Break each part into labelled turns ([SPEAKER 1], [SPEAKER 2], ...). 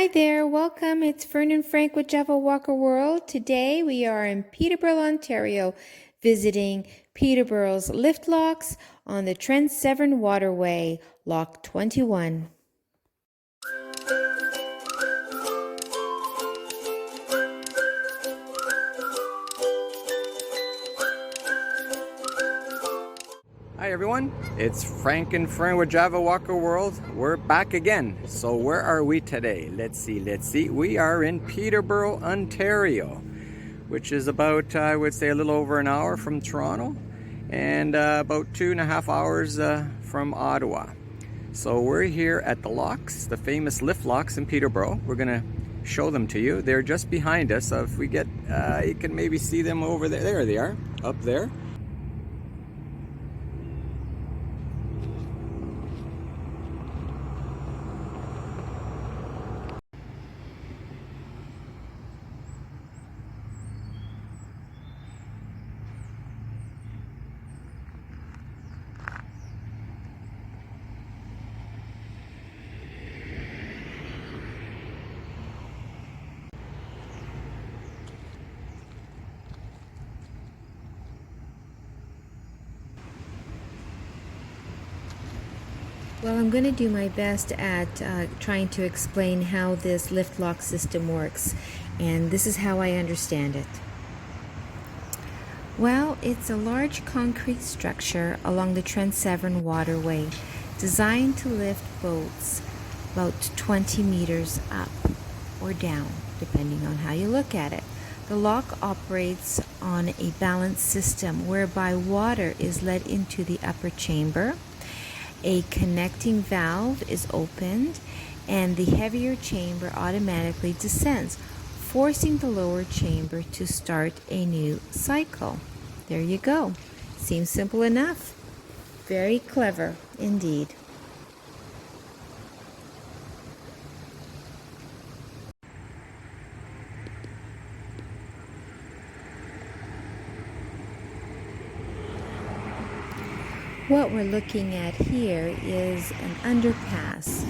[SPEAKER 1] Hi there, welcome. It's Fern and Frank with Java Walker World. Today we are in Peterborough, Ontario, visiting Peterborough's lift locks on the Trent Severn Waterway, Lock 21.
[SPEAKER 2] Hi everyone, it's Frank and Fern with Java Walker World. We're back again. So where are we today? Let's see. We are in Peterborough, Ontario, which is about, I would say, a little over an hour from Toronto and about 2.5 hours from Ottawa. So we're here at the locks, the famous lift locks in Peterborough. We're gonna show them to you. They're just behind us. So if we get, you can maybe see them over there. There they are, up there.
[SPEAKER 1] Well, I'm going to do my best at trying to explain how this lift lock system works, and this is how I understand it. Well, it's a large concrete structure along the Trent Severn Waterway designed to lift boats about 20 meters up or down, depending on how you look at it. The lock operates on a balanced system whereby water is let into the upper chamber. A connecting valve is opened and the heavier chamber automatically descends, forcing the lower chamber to start a new cycle. There you go. Seems simple enough. Very clever indeed. What we're looking at here is an underpass.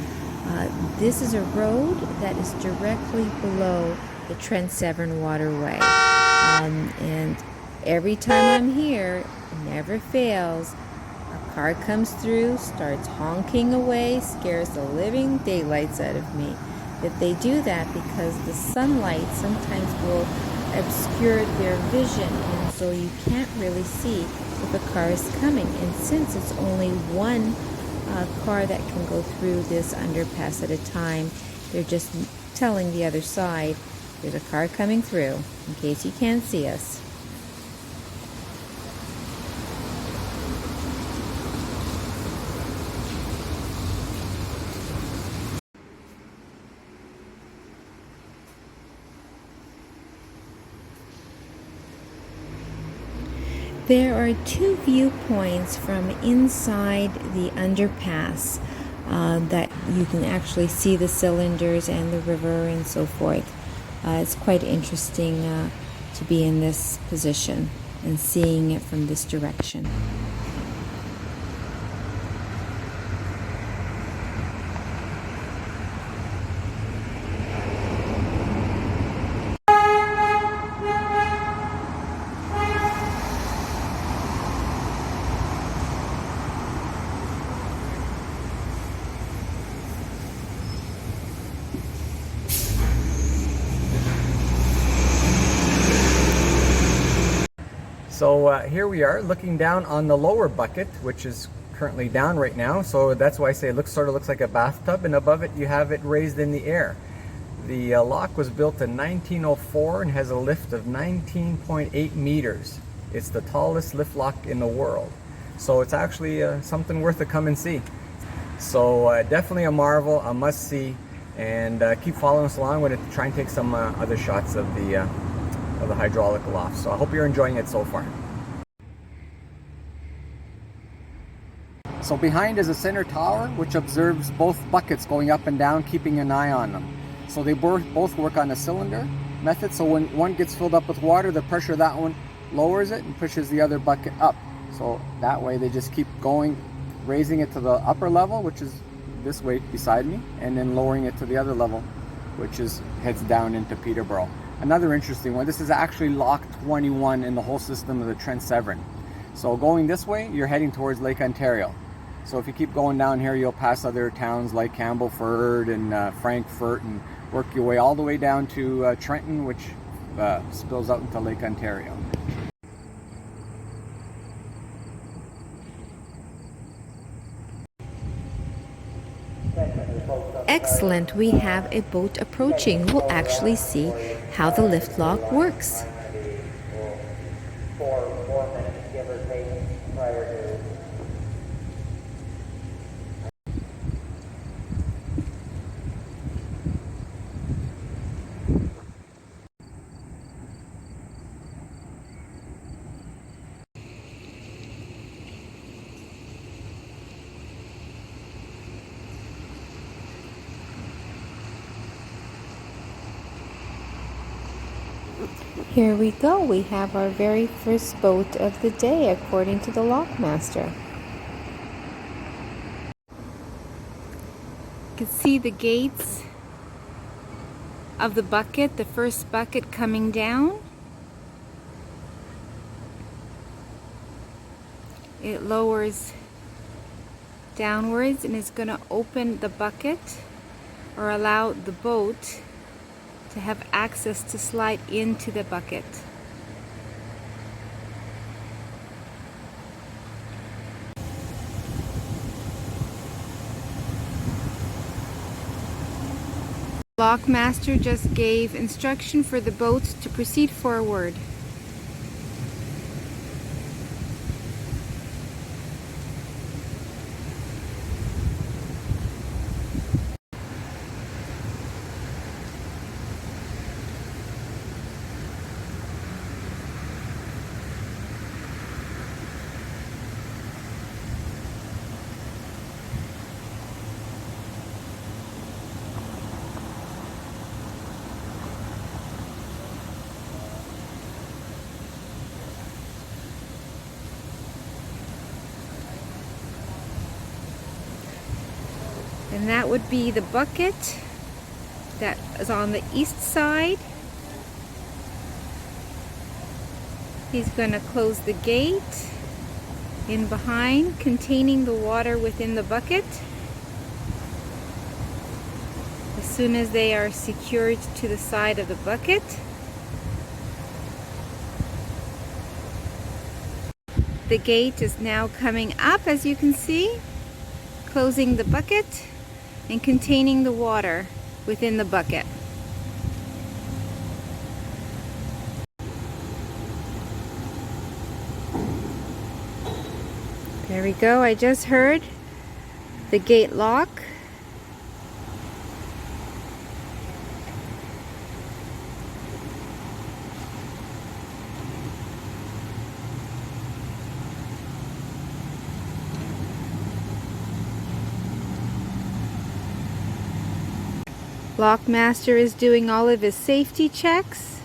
[SPEAKER 1] This is a road that is directly below the Trent Severn Waterway. And every time I'm here, it never fails. A car comes through, starts honking away, scares the living daylights out of me. But they do that because the sunlight sometimes will obscure their vision, and so you can't really see if a car is coming. And since it's only one car that can go through this underpass at a time, they're just telling the other side there's a car coming through in case you can't see us. There are two viewpoints from inside the underpass that you can actually see the cylinders and the river and so forth. It's quite interesting to be in this position and seeing it from this direction.
[SPEAKER 2] So here we are looking down on the lower bucket, which is currently down right now. So that's why I say it sort of looks like a bathtub, and above it you have it raised in the air. The lock was built in 1904 and has a lift of 19.8 meters. It's the tallest lift lock in the world. So it's actually something worth to come and see. So definitely a marvel, a must-see, and keep following us along. We're going to try and take some other shots of the hydraulic loft. So I hope you're enjoying it so far. So behind is a center tower which observes both buckets going up and down, keeping an eye on them. So they both work on a cylinder method. So when one gets filled up with water, the pressure of that one lowers it and pushes the other bucket up. So that way they just keep going, raising it to the upper level, which is this way beside me, and then lowering it to the other level which heads down into Peterborough. Another interesting one, this is actually lock 21 in the whole system of the Trent Severn. So going this way, you're heading towards Lake Ontario. So if you keep going down here, you'll pass other towns like Campbellford and Frankfurt, and work your way all the way down to Trenton, which spills out into Lake Ontario.
[SPEAKER 1] Excellent, we have a boat approaching. We'll actually see how the lift lock works.
[SPEAKER 3] 4 minutes, give or take, prior to.
[SPEAKER 1] Here we go, we have our very first boat of the day according to the lockmaster. You can see the gates of the bucket, the first bucket coming down. It lowers downwards and is going to open the bucket or allow the boat to have access to slide into the bucket. Lockmaster just gave instruction for the boat to proceed forward. And that would be the bucket that is on the east side. He's going to close the gate in behind, containing the water within the bucket. As soon as they are secured to the side of the bucket, the gate is now coming up, as you can see, closing the bucket and containing the water within the bucket. There we go, I just heard the gate lock. Lockmaster is doing all of his safety checks.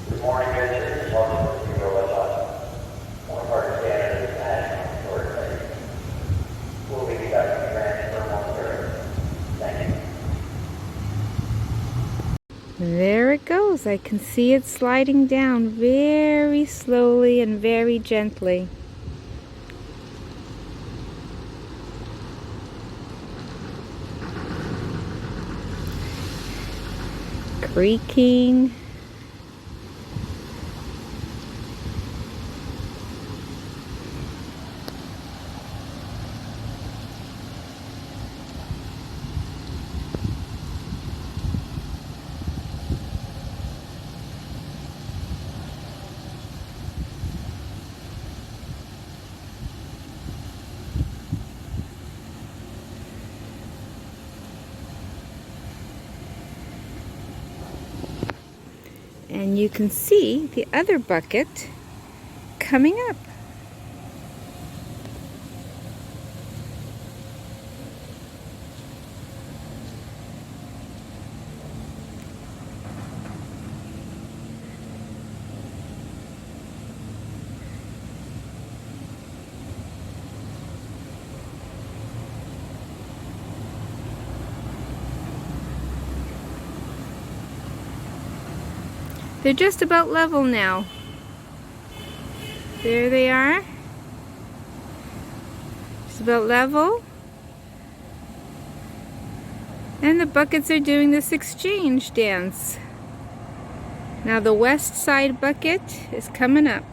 [SPEAKER 3] Good morning, guys. Welcome to Peterborough Lift Lock. One part of standard is national storage. We'll be conducting transfer 1/3. Thank you.
[SPEAKER 1] There it goes. I can see it sliding down very slowly and very gently. Creaking. And you can see the other bucket coming up. They're just about level now. There they are. Just about level. And the buckets are doing this exchange dance. Now the west side bucket is coming up.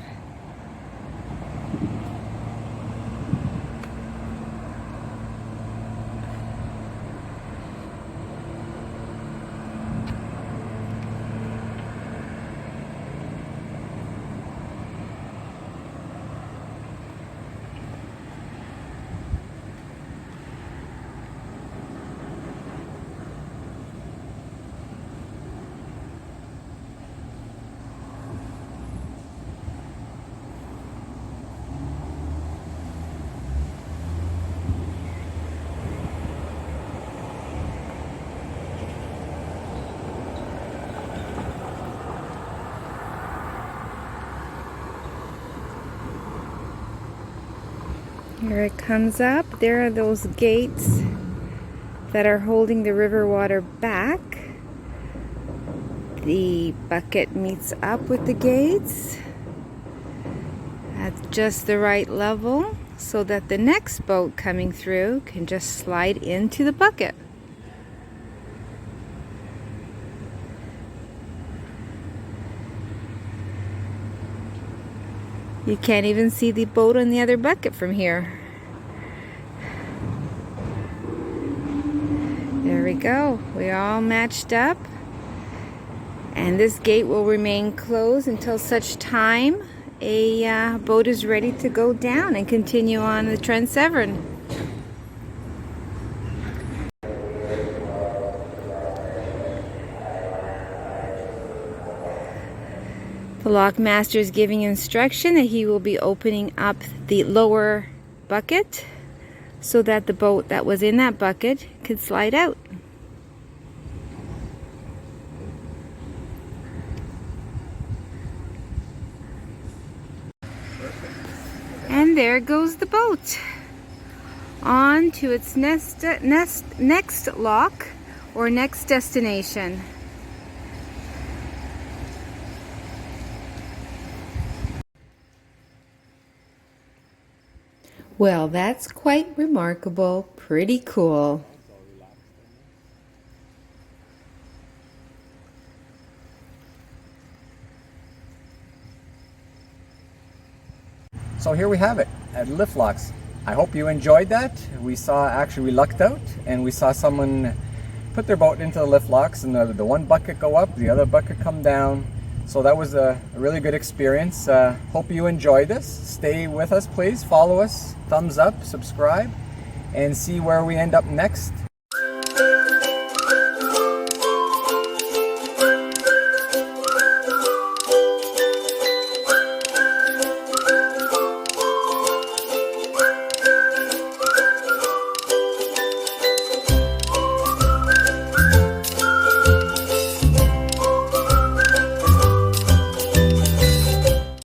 [SPEAKER 1] Here it comes up. There are those gates that are holding the river water back. The bucket meets up with the gates at just the right level so that the next boat coming through can just slide into the bucket. You can't even see the boat on the other bucket from here. There we go. We're all matched up. And this gate will remain closed until such time a boat is ready to go down and continue on the Trent Severn. The lockmaster is giving instruction that he will be opening up the lower bucket so that the boat that was in that bucket could slide out. And there goes the boat on to its next lock or next destination. Well, that's quite remarkable, pretty cool.
[SPEAKER 2] So here we have it at Lift Locks. I hope you enjoyed that. We lucked out and we saw someone put their boat into the lift locks and the one bucket go up, the other bucket come down. So that was a really good experience. Hope you enjoyed this. Stay with us, please. Follow us, thumbs up, subscribe, and see where we end up next.